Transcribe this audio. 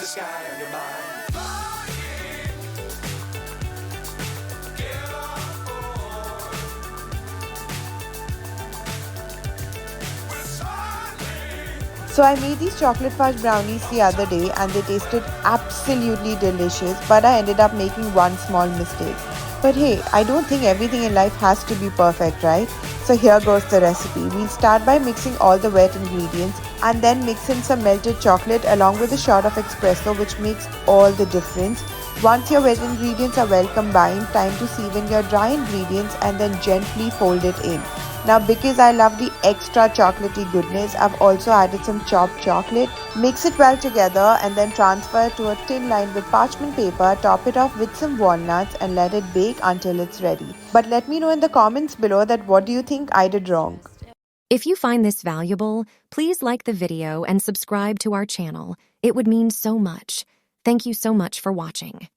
sky on your mind. So I made these chocolate fudge brownies the other day and they tasted absolutely delicious, but I ended up making one small mistake. But hey, I don't think everything in life has to be perfect, right? So here goes the recipe. We'll start by mixing all the wet ingredients and then mix in some melted chocolate along with a shot of espresso, which makes all the difference. Once your wet ingredients are well combined, time to sieve in your dry ingredients and then gently fold it in. Now, because I love the extra chocolatey goodness, I've also added some chopped chocolate. Mix it well together and then transfer it to a tin lined with parchment paper. Top it off with some walnuts and let it bake until it's ready. But let me know in the comments below that what do you think I did wrong. If you find this valuable, please like the video and subscribe to our channel. It would mean so much. Thank you so much for watching.